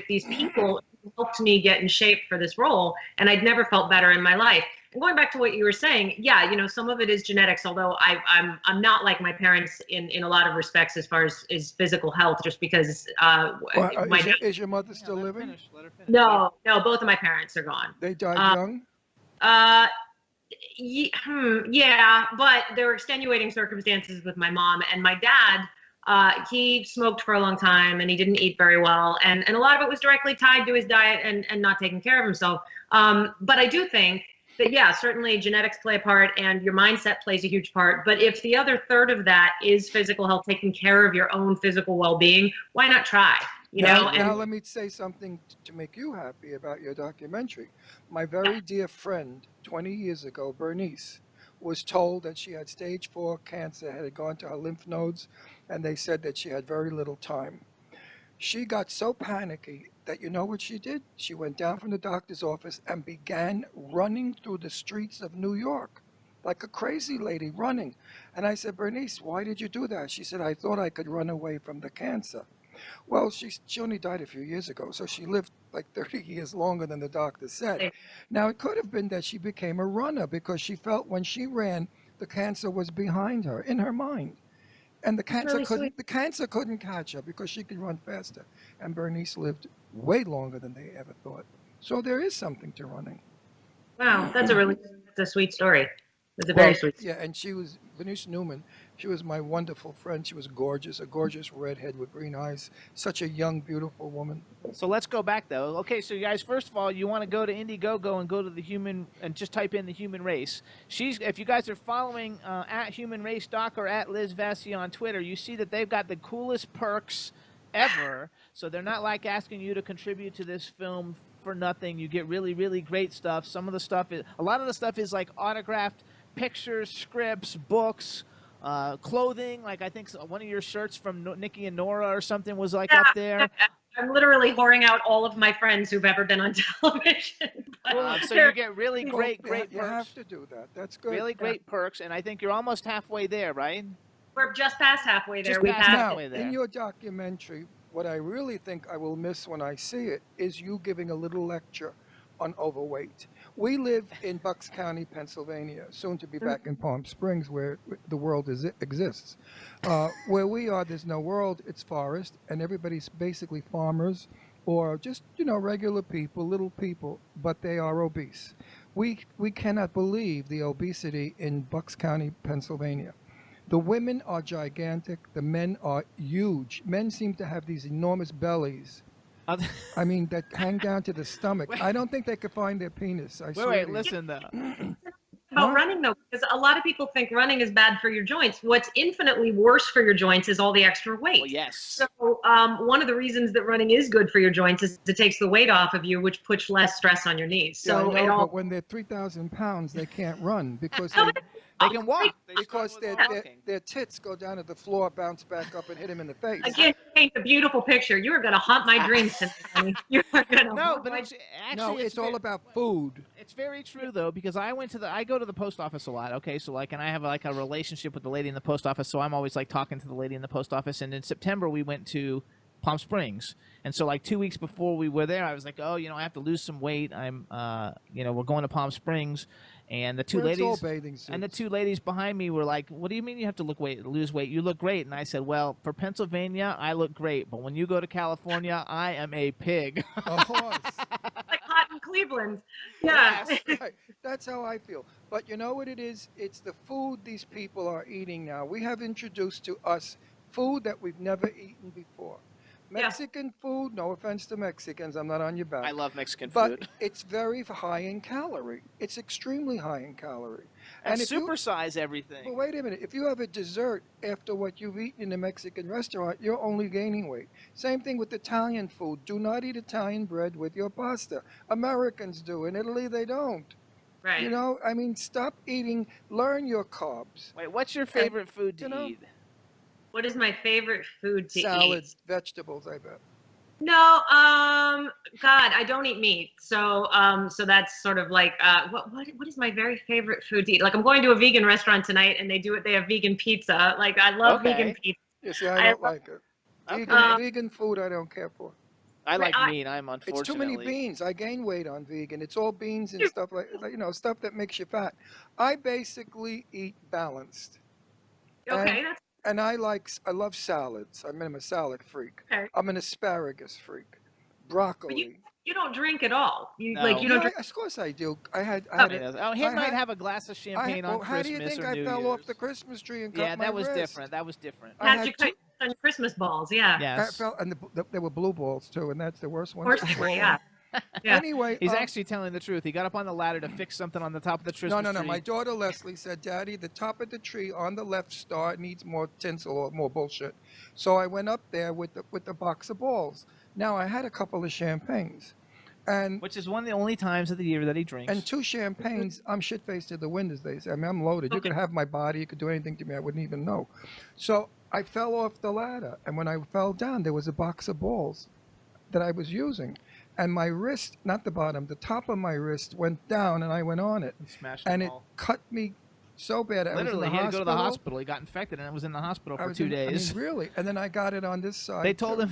these people who helped me get in shape for this role, and I'd never felt better in my life. going back to what you were saying, yeah, you know, some of it is genetics. Although I'm not like my parents in a lot of respects as far as physical health, just because Well, my is your mother still living? Let her finish. no, both of my parents are gone. They died young? Uh, yeah, but there were extenuating circumstances with my mom and my dad. He smoked for a long time and he didn't eat very well, and a lot of it was directly tied to his diet and not taking care of himself. But I do think that, yeah, certainly genetics play a part and your mindset plays a huge part. But if the other third of that is physical health, taking care of your own physical well-being, why not try? You know. Now let me say something to make you happy about your documentary. My very dear friend, 20 years ago, Bernice, was told that she had stage 4 cancer, had gone to her lymph nodes, and they said that she had very little time. She got so panicky that, you know what she did? She went down from the doctor's office and began running through the streets of New York like a crazy lady running. And I said, Bernice, why did you do that? She said, I thought I could run away from the cancer. Well, she only died a few years ago, so she lived like 30 years longer than the doctor said. Now, it could have been that she became a runner because she felt when she ran, the cancer was behind her, in her mind. And the cancer couldn't catch her because she could run faster. And Bernice lived way longer than they ever thought. So there is something to running. Wow, that's a sweet story. It's a very sweet story. Yeah, and she was Bernice Newman. She was my wonderful friend. She was gorgeous, a gorgeous redhead with green eyes. Such a young, beautiful woman. So let's go back though. Okay, so you guys, first of all, you want to go to Indiegogo and go to the human and just type in the human race. If you guys are following at Human Race Doc or at Liz Vassey on Twitter, you see that they've got the coolest perks ever. So they're not like asking you to contribute to this film for nothing. You get really, really great stuff. A lot of the stuff is like autographed pictures, scripts, books, clothing. Like I think one of your shirts from Nikki and Nora or something was like up there. I'm literally whoring out all of my friends who've ever been on television. So you get really great perks. You have to do that. That's good. Really great perks, and I think you're almost halfway there, right? We're just past halfway there. Now, in your documentary, what I really think I will miss when I see it is you giving a little lecture on overweight. We live in Bucks County, Pennsylvania, soon to be back in Palm Springs, where the world exists. Where we are, there's no world, it's forest, and everybody's basically farmers or just, regular people, little people, but they are obese. We cannot believe the obesity in Bucks County, Pennsylvania. The women are gigantic, the men are huge. Men seem to have these enormous bellies. I mean, that hang down to the stomach. I don't think they could find their penis. Wait, listen though. About running though, because a lot of people think running is bad for your joints. What's infinitely worse for your joints is all the extra weight. Well, yes. So one of the reasons that running is good for your joints is it takes the weight off of you, which puts less stress on your knees. So yeah, I know, but when they're 3,000 pounds, they can't run because they can walk. Because their tits go down to the floor, bounce back up, and hit him in the face. Again, paint a beautiful picture. You are going to haunt my dreams tonight. You are going to. No, but it's all about food. It's very true though, because I go to the post office a lot. Okay, so and I have like a relationship with the lady in the post office, so I'm always like talking to the lady in the post office. And in September we went to Palm Springs, and so like 2 weeks before we were there, I was like, I have to lose some weight. We're going to Palm Springs. And the two ladies behind me were like, "What do you mean you have to lose weight? You look great." And I said, "Well, for Pennsylvania, I look great, but when you go to California, I am a pig." A horse. Like hot in Cleveland. Yeah. Yes, right. That's how I feel. But you know what it is? It's the food these people are eating now. We have introduced to us food that we've never eaten before. Mexican food, no offense to Mexicans, I'm not on your back. I love Mexican food. But it's very high in calorie. It's extremely high in calorie. And supersize everything. But wait a minute. If you have a dessert after what you've eaten in a Mexican restaurant, you're only gaining weight. Same thing with Italian food. Do not eat Italian bread with your pasta. Americans do. In Italy, they don't. Right. Stop eating. Learn your carbs. Wait, what's your favorite food to eat? What is my favorite food to eat? Salad, vegetables, I bet. No, God, I don't eat meat. So that's sort of like, what is my very favorite food to eat? Like I'm going to a vegan restaurant tonight and they have vegan pizza. Like I love vegan pizza. You see, I don't like it. Vegan food, I don't care for. I like meat. I'm unfortunately. It's too many beans. I gain weight on vegan. It's all beans and stuff like stuff that makes you fat. I basically eat balanced. Okay, And I love salads. I'm a salad freak. Okay. I'm an asparagus freak. Broccoli. But you don't drink at all. You No. like you don't drink. Of course I do. I had He might have a glass of champagne on Christmas how do you think or I New fell Year's. off the Christmas tree and cut my that was wrist? different. That was different. Had you cut on Christmas balls? Yeah. Yes. There were blue balls too, and that's the worst one. Of course they were. Yeah. Yeah. Anyway, He's actually telling the truth. He got up on the ladder to fix something on the top of the Christmas no. tree. My daughter Leslie said, "Daddy, the top of the tree on the left star needs more tinsel or more bullshit." So I went up there with the box of balls. Now I had a couple of champagnes, and which is one of the only times of the year that he drinks. And 2 champagnes. I'm shit faced to the wind, as they say. I mean, I'm loaded. You could have my body. You could do anything to me. I wouldn't even know. So I fell off the ladder, and when I fell down, there was a box of balls that I was using. And my wrist, not the bottom, the top of my wrist went down, and I went on it. You smashed and them it all. cut me so bad. Literally, he had to go to the hospital. He got infected, and it was in the hospital for 2 days. I mean, really? And then I got it on this side. They told him,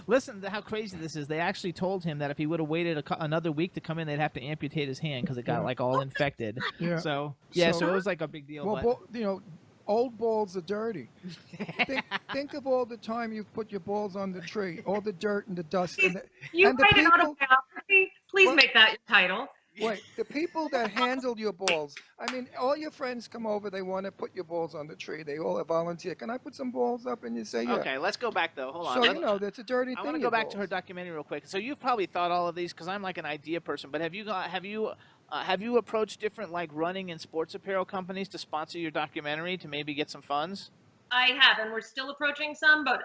listen to how crazy this is. They actually told him that if he would have waited another week to come in, they'd have to amputate his hand because it got like all infected. Yeah. So it was like a big deal. Well, old balls are dirty. think of all the time you've put your balls on the tree, all the dirt and the dust. You write an autobiography? Please make that your title. Wait, the people that handle your balls. I mean, all your friends come over. They want to put your balls on the tree. They all volunteer. Can I put some balls up? And you say, yeah. Okay, let's go back though. Hold on. So that's a dirty thing. I want to go back to her documentary real quick. So you've probably thought all of these because I'm like an idea person. But have you approached different like running and sports apparel companies to sponsor your documentary to maybe get some funds? I have, and we're still approaching some, but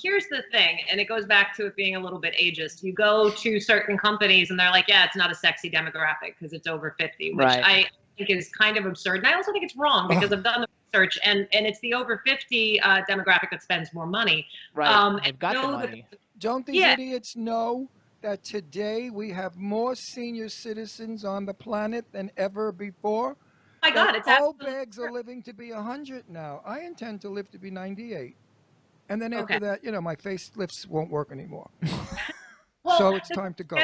here's the thing, and it goes back to it being a little bit ageist. You go to certain companies, and they're like, yeah, it's not a sexy demographic because it's over 50, which I think is kind of absurd. And I also think it's wrong because I've done the research, and it's the over 50 demographic that spends more money. Right, they've got the money. Don't these idiots know that today we have more senior citizens on the planet than ever before? My God, it's old bags are living to be 100 now. I intend to live to be 98. And then after that, my facelifts won't work anymore. So it's time to go.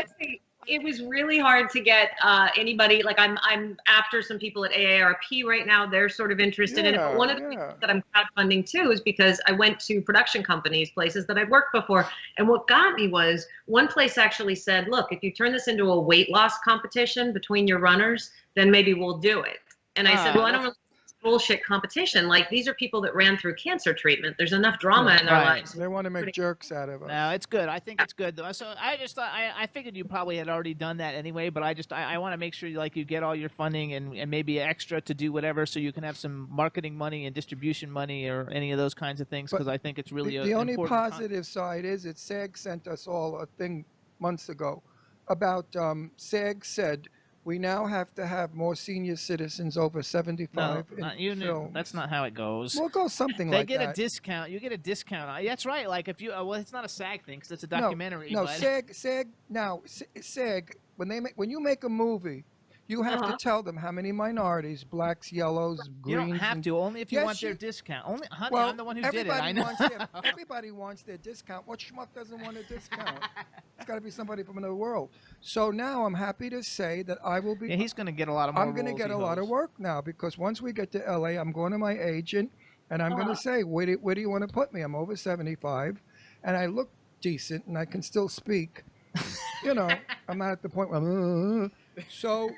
It was really hard to get anybody. Like I'm after some people at AARP right now. They're sort of interested in it. But one of the things that I'm crowdfunding too is because I went to production companies, places that I'd worked before. And what got me was one place actually said, look, if you turn this into a weight loss competition between your runners, then maybe we'll do it. And I said, well, I don't really bullshit competition. Like, these are people that ran through cancer treatment. There's enough drama in their lives. They want to make jerks out of us. No, it's good. I think it's good though. So I just thought, I figured you probably had already done that anyway, but I want to make sure you get all your funding and maybe extra to do whatever so you can have some marketing money and distribution money or any of those kinds of things because I think it's really the only positive side is that SAG sent us all a thing months ago about SAG said we now have to have more senior citizens over 75 in films. That's not how it goes. Well, it goes something like that. They get a discount. You get a discount. That's right. Like if you, well, it's not a SAG thing because it's a documentary. No, but... SAG. When you make a movie, you have to tell them how many minorities, blacks, yellows, greens. You don't have to. Only if you want their discount. Only, honey, I'm the one who did it. I know. Everybody wants their discount. What schmuck doesn't want a discount? It's got to be somebody from another world. So now I'm happy to say that I will be. Yeah, he's going to get a lot of more. I'm going to get a lot of work now because once we get to LA, I'm going to my agent and I'm going to say, where do you want to put me? I'm over 75 and I look decent and I can still speak. I'm not at the point where so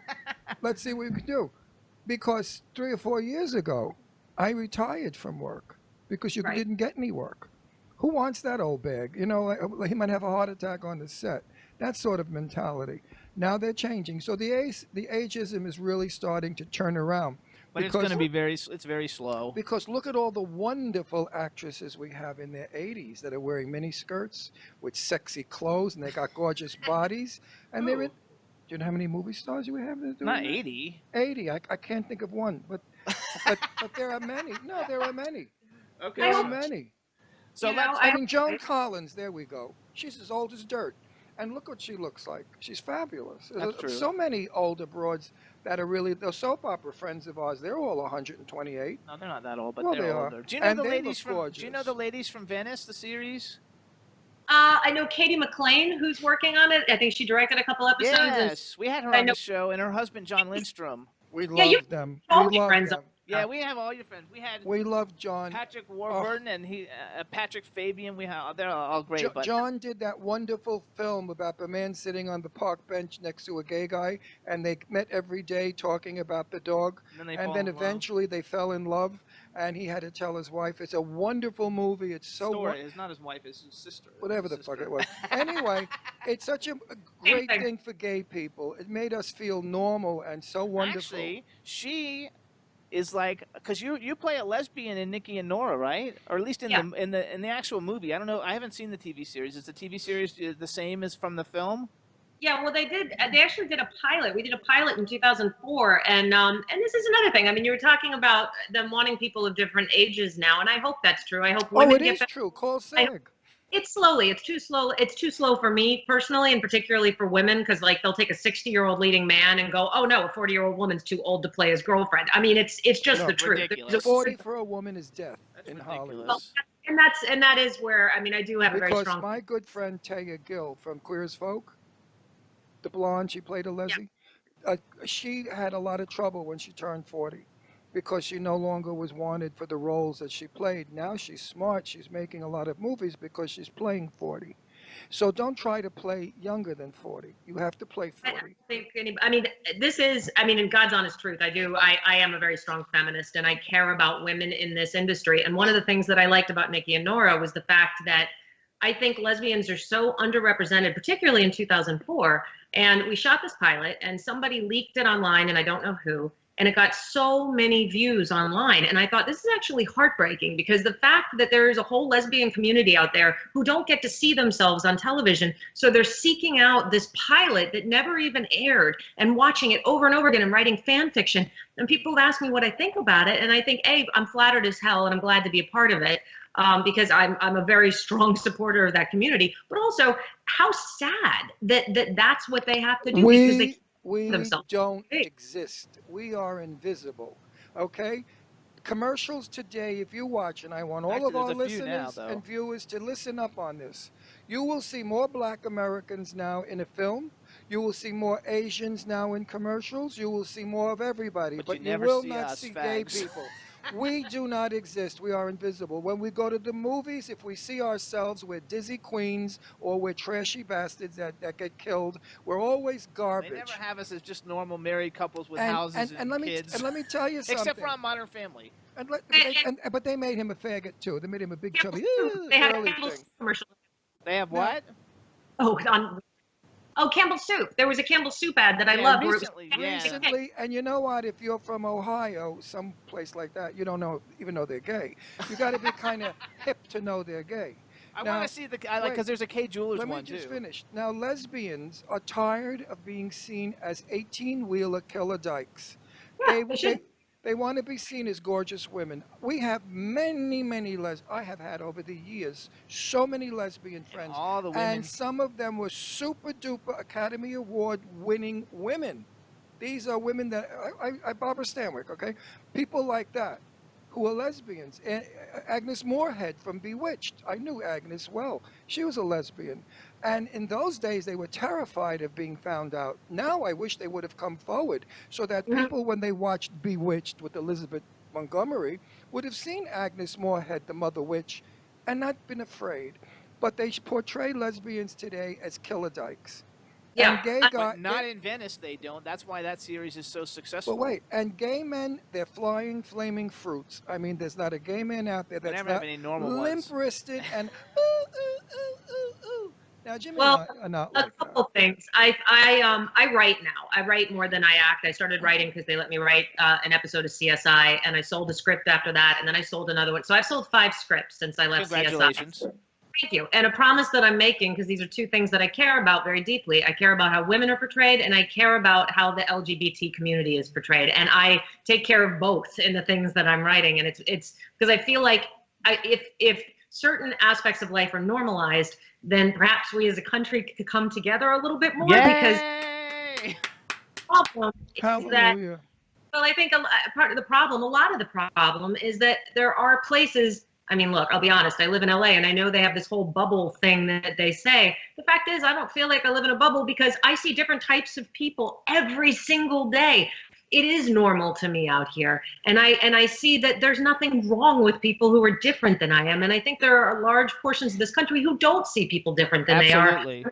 let's see what we can do. Because 3 or 4 years ago, I retired from work because you didn't get any work. Who wants that old bag? He might have a heart attack on the set. That sort of mentality. Now they're changing. So the ageism is really starting to turn around. But it's going to be it's very slow. Because look at all the wonderful actresses we have in their 80s that are wearing mini skirts with sexy clothes and they got gorgeous bodies. And they're in. Do you know how many movie stars you have? Not 80. 80. I can't think of one. But there are many. No, there are many. Okay. There are many. So Joan Collins, there we go. She's as old as dirt. And look what she looks like. She's fabulous. That's true. So many older broads that are really, the soap opera friends of ours, they're all 128. No, they're not that old, but Well, they're they older. are. Do you know And the they ladies look gorgeous. Do you know the ladies from Venice, the series? I know Katie McLean, who's working on it. I think she directed a couple episodes. Yes, we had her on the show, and her husband John Lindstrom. We Yeah, love them. We all your love friends them. on- Yeah, we have all your friends. We had We love John. Patrick Warburton and Patrick Fabian. They're all great. But John did that wonderful film about the man sitting on the park bench next to a gay guy, and they met every day talking about the dog, and then eventually they fell in love, and he had to tell his wife. It's a wonderful movie. It's so It's not his wife, it's his sister. whatever the fuck it was. Anyway, it's such a great thing for gay people. It made us feel normal and so wonderful. Actually, she is like, because you play a lesbian in Nikki and Nora, right? Or at least in the actual movie. I don't know. I haven't seen the TV series. Is the TV series the same as from the film? Yeah, well, they did. They actually did a pilot. We did a pilot in 2004, and this is another thing. I mean, you were talking about them wanting people of different ages now, and I hope that's true. I hope women it is true. Call SAG. It's slowly. It's too slow. It's too slow for me personally, and particularly for women, because like they'll take a 60-year-old leading man and go, "Oh no, a 40-year-old woman's too old to play his girlfriend." I mean, it's just the truth. Ridiculous. 40 for a woman is death in ridiculous. Hollywood. Well, and that is where, I mean, I do have a very strong. Because my good friend Taya Gill from Queer as Folk, the blonde, she played a Leslie. She had a lot of trouble when she turned 40 because she no longer was wanted for the roles that she played. Now she's smart. She's making a lot of movies because she's playing 40. So don't try to play younger than 40. You have to play 40. I don't think I mean, this is, I mean, in God's honest truth, I am a very strong feminist, and I care about women in this industry. And one of the things that I liked about Nikki and Nora was the fact that I think lesbians are so underrepresented, particularly in 2004. And we shot this pilot, and somebody leaked it online, and I don't know who, and it got so many views online. And I thought, this is actually heartbreaking, because the fact that there is a whole lesbian community out there who don't get to see themselves on television, so they're seeking out this pilot that never even aired and watching it over and over again and writing fan fiction. And people ask me what I think about it, and I think, A, I'm flattered as hell, and I'm glad to be a part of it. Because I'm a very strong supporter of that community, but also how sad that's what they have to do, because they themselves. Don't exist. We are invisible. Okay? Commercials today, if you watch, and I want all of our listeners and viewers to listen up on this, you will see more Black Americans now in a film. You will see more Asians now in commercials. You will see more of everybody, but you will not see gay people. We do not exist. We are invisible. When we go to the movies, if we see ourselves, we're dizzy queens or we're trashy bastards that get killed. We're always garbage. They never have us as just normal married couples with houses and kids. And let me tell you something. Except for on Modern Family. But they made him a faggot too. They made him a big chubby. They had a Campbell's soup commercial. They have what? Campbell's soup. There was a Campbell's soup ad that I loved. Recently, and you know what? If you're from Ohio, some place like that, you don't even know they're gay. You got to be kind of hip to know they're gay. I want to see because there's a Kay Jewelers one too. Let me just finish. Now, lesbians are tired of being seen as 18-wheeler killer dykes. Yeah, they want to be seen as gorgeous women. We have many I have had over the years so many lesbian friends. All the women. And some of them were super duper Academy Award winning women. These are women that, Barbara Stanwyck, okay? People like that who are lesbians. Agnes Moorehead from Bewitched. I knew Agnes well. She was a lesbian. And in those days, they were terrified of being found out. Now I wish they would have come forward so that people, when they watched Bewitched with Elizabeth Montgomery, would have seen Agnes Moorehead, the mother witch, and not been afraid. But they portray lesbians today as killer dykes. Yeah, but not in Venice, they don't. That's why that series is so successful. But wait, and gay men, they're flying, flaming fruits. I mean, there's not a gay man out there that's not limp-wristed and ooh. Now, Jimmy are not like a couple things. I write now. I write more than I act. I started writing because they let me write an episode of CSI, and I sold a script after that, and then I sold another one. So I've sold 5 scripts since I left Congratulations. CSI. Thank you. And a promise that I'm making, because these are 2 things that I care about very deeply. I care about how women are portrayed, and I care about how the LGBT community is portrayed. And I take care of both in the things that I'm writing. And it's because I feel like if certain aspects of life are normalized, then perhaps we as a country could come together a little bit more. Yay! Because the problem is that, well, I think a lot of the problem is that there are places I mean, look, I'll be honest. I live in LA and I know they have this whole bubble thing that they say. The fact is, I don't feel like I live in a bubble because I see different types of people every single day. It is normal to me out here. And I see that there's nothing wrong with people who are different than I am. And I think there are large portions of this country who don't see people different than Absolutely.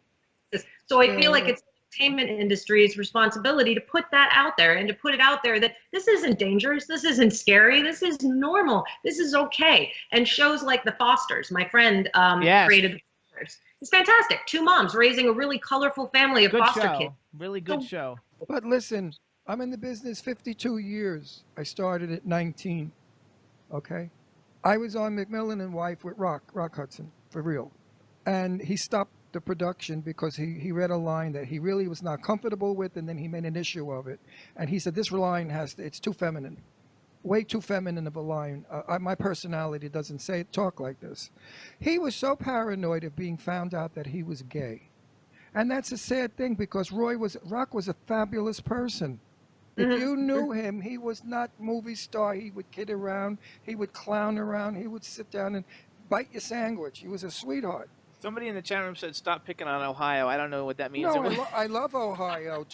they are. So I feel like it's the entertainment industry's responsibility to put that out there and to put it out there that this isn't dangerous, this isn't scary, this is normal, this is okay. And shows like The Fosters, my friend created The Fosters. It's fantastic. Two moms raising a really colorful family of foster kids. Really good show. But listen, I'm in the business 52 years. I started at 19. Okay? I was on McMillan and Wife with Rock Hudson, for real. And he stopped the production because he read a line that he really was not comfortable with, and then he made an issue of it. And he said, this line it's too feminine. Way too feminine of a line. My personality doesn't talk like this. He was so paranoid of being found out that he was gay. And that's a sad thing because Rock was a fabulous person. If you knew him, he was not movie star. He would kid around. He would clown around. He would sit down and bite your sandwich. He was a sweetheart. Somebody in the chat room said, "Stop picking on Ohio." I don't know what that means. No, I love Ohio.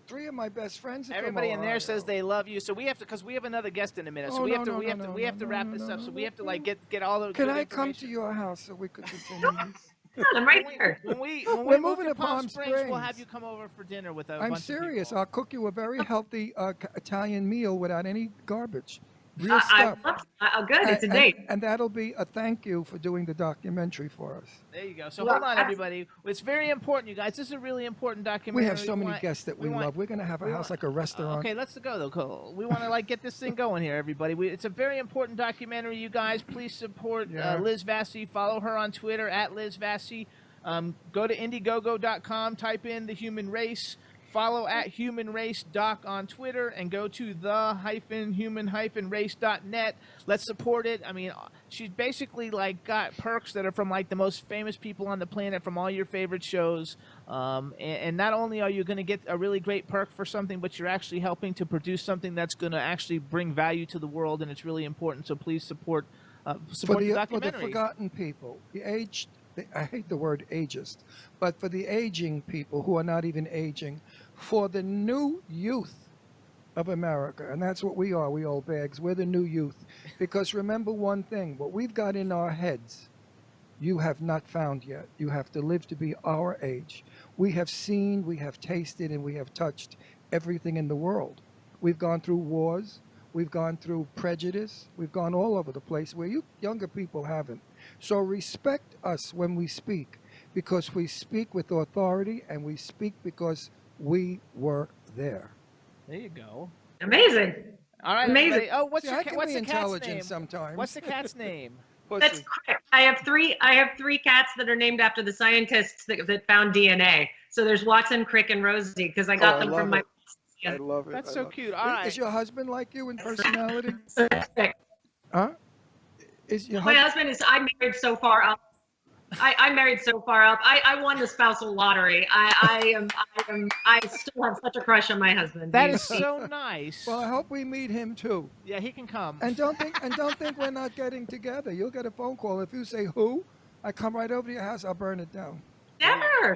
Three of my best friends. Everybody in there says they love you. So we have to, because we have another guest in a minute. So we have to wrap this up. So we have to like get all the. Can I come to your house so we could continue this? I'm right here. When we We're move moving to to Palm Springs, Springs. we'll have you come over for dinner with a I'm bunch serious. of people. I'll cook you a very healthy Italian meal without any garbage. Real stuff. Good. It's a date. And that'll be a thank you for doing the documentary for us. There you go. So hold on, everybody. It's very important, you guys. This is a really important documentary. We have so many guests that we love. We're going to have a house like a restaurant. Okay, let's go, though, Cole. We want to like get this thing going here, everybody. It's a very important documentary, you guys. Please support Liz Vassey. Follow her on Twitter, @LizVassey. Go to Indiegogo.com, type in The Human Race. Follow @HumanRaceDoc on Twitter and go to the-human-race.net. Let's support it. I mean, she's basically like got perks that are from like the most famous people on the planet from all your favorite shows. And not only are you going to get a really great perk for something, but you're actually helping to produce something that's going to actually bring value to the world, and it's really important. So please support the documentary. For the forgotten people, I hate the word ageist, but for the aging people who are not even aging, for the new youth of America, and that's what we are, we old bags, we're the new youth. Because remember one thing, what we've got in our heads, you have not found yet. You have to live to be our age. We have seen, we have tasted, and we have touched everything in the world. We've gone through wars, we've gone through prejudice, we've gone all over the place where you younger people haven't. So respect us when we speak, because we speak with authority and we speak because we were there. There you go. Amazing. All right, Amazing. everybody. Oh, what's the cat's name? Sometimes. What's the cat's name? That's Crick. I have three cats that are named after the scientists that found DNA. So there's Watson, Crick, and Rosie because I got them from my. I love it. That's so cute. All right. Is your husband like you in personality? Huh? My husband is. I married so far up. I married so far up. I won the spousal lottery. I still have such a crush on my husband. That is so nice. Well, I hope we meet him too. Yeah, he can come. And don't think we're not getting together. You'll get a phone call if you say who. I come right over to your house. I'll burn it down. Never.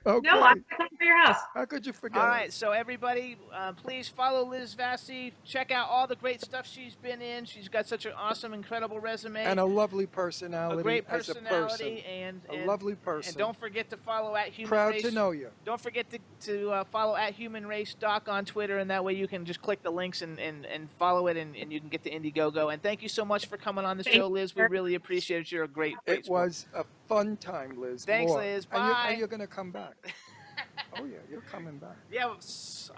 Okay. No, I'm coming to your house. How could you forget? All right, so everybody, please follow Liz Vassey. Check out all the great stuff she's been in. She's got such an awesome, incredible resume. And a lovely personality. A great personality. And a lovely person. And don't forget to follow @Human Proud Race. to know you. Don't forget to follow @HumanRaceDoc on Twitter, and that way you can just click the links and follow it, and you can get to Indiegogo. And thank you so much for coming on the show, Liz. We really appreciate it. You're a great It was a fun time, Liz. Thanks, Liz. Bye. And you're going to come back. Oh, yeah, you're coming back. Yeah, all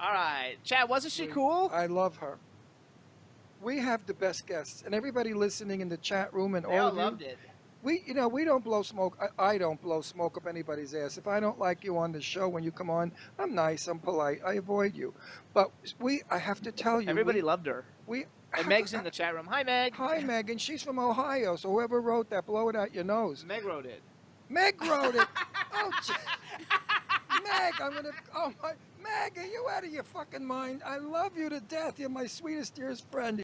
right. Chad, wasn't she cool? I love her. We have the best guests, and everybody listening in the chat room and They all all of you. loved it. We don't blow smoke. I don't blow smoke up anybody's ass. If I don't like you on the show when you come on, I'm nice, I'm polite, I avoid you. But I have to tell you. Everybody loved her. And Meg's in the chat room. Hi, Meg. Hi, Meg, and she's from Ohio, so whoever wrote that, blow it out your nose. Meg wrote it. Meg wrote it. Meg, Meg, are you out of your fucking mind? I love you to death. You're my sweetest, dearest friend.